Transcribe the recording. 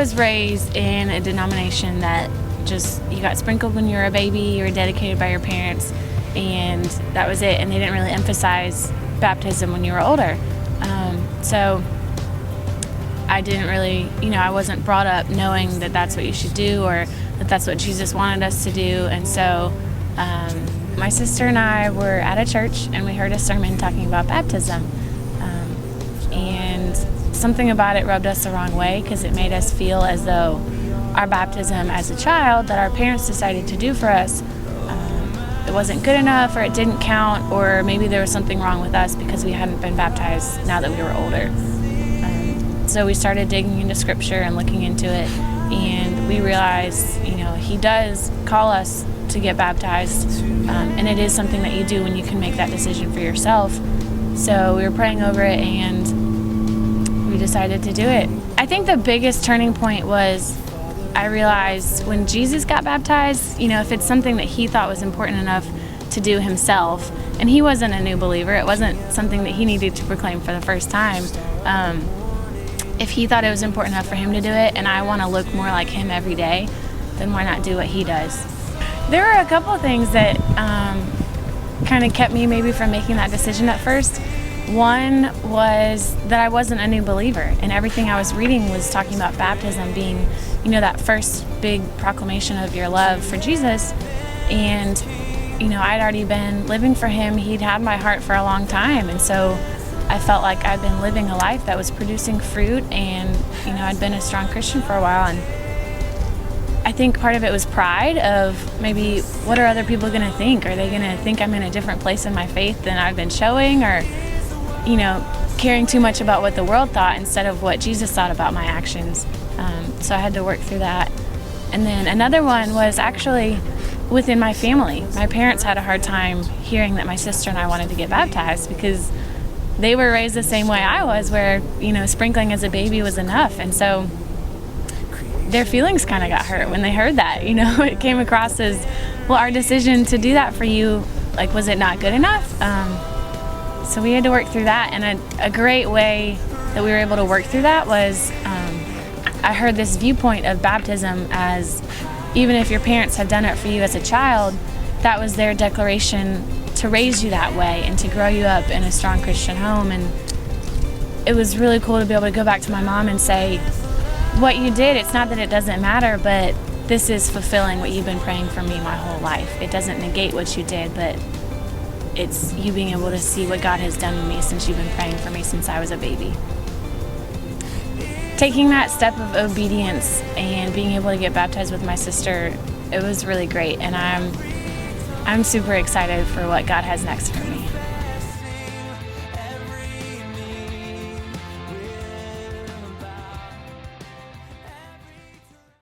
was raised in a denomination that just, you got sprinkled when you were a baby, you were dedicated by your parents, and that was it. And they didn't really emphasize baptism when you were older. So I didn't really, I wasn't brought up knowing that that's what you should do, or that that's what Jesus wanted us to do. And so my sister and I were at a church, and we heard a sermon talking about baptism. And something about it rubbed us the wrong way, because it made us feel as though our baptism as a child that our parents decided to do for us, it wasn't good enough, or it didn't count, or maybe there was something wrong with us because we hadn't been baptized now that we were older. So we started digging into Scripture and looking into it, and we realized, He does call us to get baptized, and it is something that you do when you can make that decision for yourself. So we were praying over it, and we decided to do it. I think the biggest turning point was I realized when Jesus got baptized, if it's something that He thought was important enough to do Himself, and He wasn't a new believer, it wasn't something that He needed to proclaim for the first time. If He thought it was important enough for Him to do it, and I want to look more like Him every day, then why not do what He does? There were a couple of things that kind of kept me maybe from making that decision at first. One was that I wasn't a new believer, and everything I was reading was talking about baptism being, that first big proclamation of your love for Jesus. And, I'd already been living for Him. He'd had my heart for a long time, and so I felt like I'd been living a life that was producing fruit, and, I'd been a strong Christian for a while. And I think part of it was pride of maybe, what are other people going to think? Are they going to think I'm in a different place in my faith than I've been showing? Or, caring too much about what the world thought instead of what Jesus thought about my actions. So I had to work through that. And then another one was actually within my family. My parents had a hard time hearing that my sister and I wanted to get baptized, because they were raised the same way I was, where, sprinkling as a baby was enough. And so their feelings kind of got hurt when they heard that. It came across as, well, our decision to do that for you, was it not good enough? So we had to work through that. And a great way that we were able to work through that was I heard this viewpoint of baptism as, even if your parents had done it for you as a child, that was their declaration to raise you that way and to grow you up in a strong Christian home. And it was really cool to be able to go back to my mom and say, what you did, it's not that it doesn't matter, but this is fulfilling what you've been praying for me my whole life. It doesn't negate what you did, but it's you being able to see what God has done in me since you've been praying for me since I was a baby. Taking that step of obedience and being able to get baptized with my sister, it was really great, and I'm super excited for what God has next for me.